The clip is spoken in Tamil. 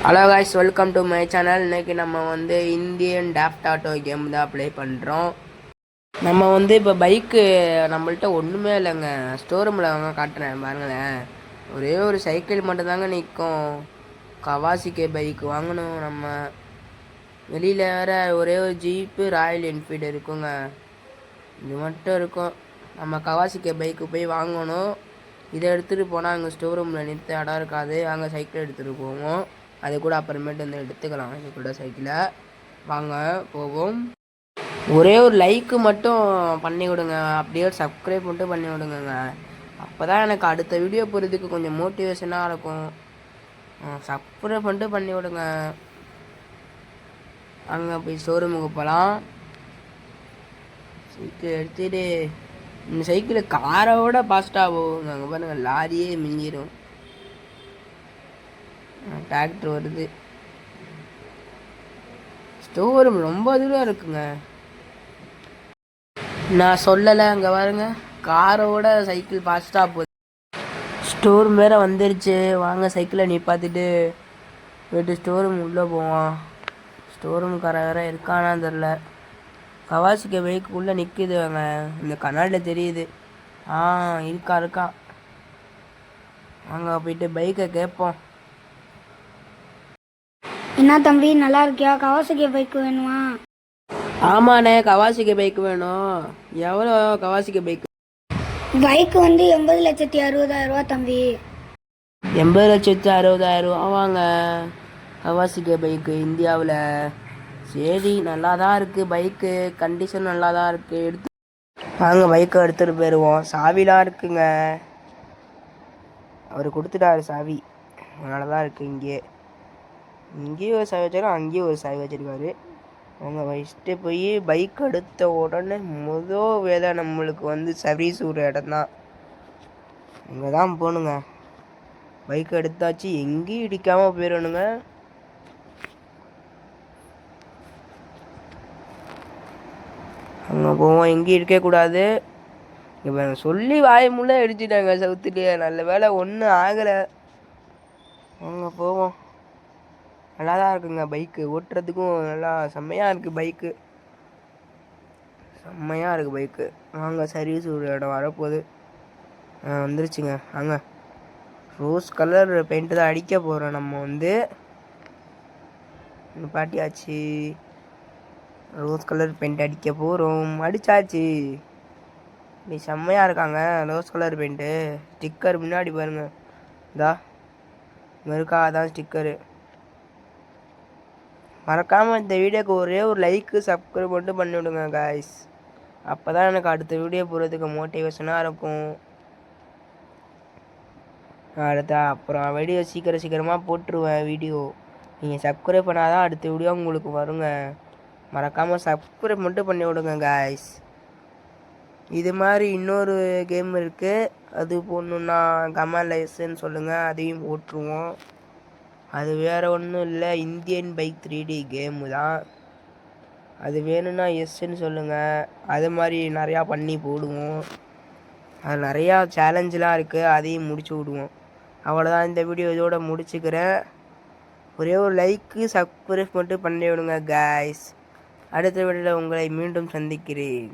Hello guys, welcome to my channel. இன்றைக்கி நம்ம வந்து இந்தியன் டாஃப்ட் ஆட்டோ கேம் தான் ப்ளே பண்ணுறோம். நம்ம வந்து இப்போ பைக்கு நம்மள்ட்ட ஒன்றுமே இல்லைங்க. ஸ்டோர் ரூமில் வாங்க காட்டுறேன் பாருங்களேன். ஒரே ஒரு சைக்கிள் மட்டும்தாங்க நிற்கும். கவாசிக்கே பைக் வாங்கணும். நம்ம வெளியில் வேறு ஒரே ஒரு ஜீப்பு ராயல் என்ஃபீல்டு இருக்குங்க. இது மட்டும் இருக்கும். நம்ம கவாசிக்கே பைக்கு போய் வாங்கணும். இதை எடுத்துகிட்டு போனால் அங்கே ஸ்டோர் ரூமில் நிறுத்த இடம் இருக்காது. அங்கே சைக்கிள் எடுத்துகிட்டு போவோம். அது கூட அப்புறமேட்டு வந்து எடுத்துக்கலாம். இது கூட சைக்கிளை வாங்க போவோம். ஒரே ஒரு லைக்கு மட்டும் பண்ணி விடுங்க. அப்படியே ஒரு சப்ஸ்கிரைப் மட்டும் பண்ணி விடுங்க. அப்போ தான் எனக்கு அடுத்த வீடியோ போகிறதுக்கு கொஞ்சம் மோட்டிவேஷனாக இருக்கும். சப்ஸ்கிரைப் மட்டும் பண்ணி விடுங்க. அங்கே போய் ஷோரூமுக்கு போகலாம். சைக்கிள் எடுத்துகிட்டு இந்த சைக்கிளை காரோட ஃபாஸ்ட்டாக போகுங்க. அங்கே பாருங்கள், லாரியே மிஞ்சிடும். டிராக்டர் வருது. ஸ்டோர் ரூம் ரொம்ப தூரம் இருக்குங்க. நான் சொல்லலை, அங்கே பாருங்க, காரோட சைக்கிள் ஃபாஸ்ட்டாக போகுது. ஸ்டோர் ரூம் வேறு வந்துருச்சு. வாங்க சைக்கிளை நிப்பாத்திட்டு போய்ட்டு ஸ்டோர் ரூம் உள்ளே போவோம். ஸ்டோர் ரூம்கார வேறு இருக்கானான்னு தெரில. கவாசிக்க பைக்குள்ளே நிற்குது. அங்கே இந்த கண்ணாடியில் தெரியுது. இருக்கா. வாங்க போயிட்டு பைக்கை கேட்போம். என்ன தம்பி, நல்லா இருக்கியா? கவாசகி பைக் வேணுமா? ஆமாண்ணே, கவாசிக்கு பைக் வேணும். எவ்வளோ கவாசிக்கு பைக்? பைக் வந்து 80,60,000 ரூபா தம்பி. 80,60,000 வாங்க. கவாசிக்கு பைக்கு இந்தியாவில். சரி, நல்லா தான் இருக்குது பைக்கு. கண்டிஷன் நல்லா தான் இருக்குது. வாங்க பைக்கை எடுத்துகிட்டு போயிடுவோம். சாவிலாம் இருக்குங்க. அவர் கொடுத்துட்டாரு சாவி. அதனால தான் இருக்குது. இங்கேயும் ஒரு சாவி வச்சிருக்காரு, அங்கேயும் ஒரு சாவி வச்சுருக்காரு. அவங்க வச்சுட்டு போய் பைக் எடுத்த உடனே வேலை நம்மளுக்கு வந்து சர்வீஸ் ஒரு இடம் தான். அங்கே தான் போகணுங்க. பைக் எடுத்தாச்சு, எங்கேயும் இடிக்காமல் போயிடணுங்க. அங்கே போவோம். எங்கேயும் இருக்கக்கூடாது. இப்போ சொல்லி வாய்முள்ள அடிச்சுட்டாங்க சவுத்துலேயே. நல்ல வேலை ஒன்றும் ஆகலை. அங்கே போவோம். நல்லா தான் இருக்குங்க பைக்கு. ஓட்டுறதுக்கும் நல்லா செம்மையாக இருக்குது பைக்கு. செம்மையாக இருக்குது பைக்கு. வாங்க சர்வீஸ் ஒரு இடம் வரப்போகுது. வந்துருச்சுங்க. வாங்க ரோஸ் கலர் பெயிண்ட்டு தான் அடிக்க போகிறோம். நம்ம வந்து பாட்டியாச்சு. ரோஸ் கலர் பெயிண்ட் அடிக்க போகிறோம். அடித்தாச்சு. இப்படி செம்மையாக இருக்காங்க ரோஸ் கலர் பெயிண்ட்டு. ஸ்டிக்கர் முன்னாடி பாருங்கள். இதா இருக்கா, அதான் ஸ்டிக்கரு. மறக்காமல் இந்த வீடியோக்கு ஒரே ஒரு லைக்கு சப்ஸ்கிரைப் மட்டும் பண்ணிவிடுங்க காய்ஸ். அப்போ தான் எனக்கு அடுத்த வீடியோ போகிறதுக்கு மோட்டிவேஷனாக இருக்கும். அப்புறம் வீடியோ சீக்கிரமாக போட்டுருவேன். வீடியோ நீங்கள் சப்ஸ்கிரைப் பண்ணால் தான் அடுத்த வீடியோ உங்களுக்கு வருங்க. மறக்காமல் சப்ஸ்கிரைப் மட்டும் பண்ணி விடுங்க காய்ஸ். இது மாதிரி இன்னொரு கேம் இருக்குது. அது போடணுன்னா கமெண்ட்ல எஸ்ன்னு சொல்லுங்கள். அதையும் போட்டுருவோம். அது வேறு ஒன்றும் இல்லை, இந்தியன் பைக் 3D கேமு தான். அது வேணும்னா எஸ்ன்னு சொல்லுங்கள். அது மாதிரி நிறையா பண்ணி போடுவோம். அது நிறையா சேலஞ்செலாம் இருக்குது, அதையும் முடிச்சு விடுவோம். அவ்வளோதான், இந்த வீடியோ இதோட முடிச்சுக்கிறேன். ஒரே ஒரு லைக்கு சப்ஸ்கிரைப் மட்டும் பண்ணி விடுங்க காய்ஸ். அடுத்த வீடியோவில் உங்களை மீண்டும் சந்திக்கிறேன்.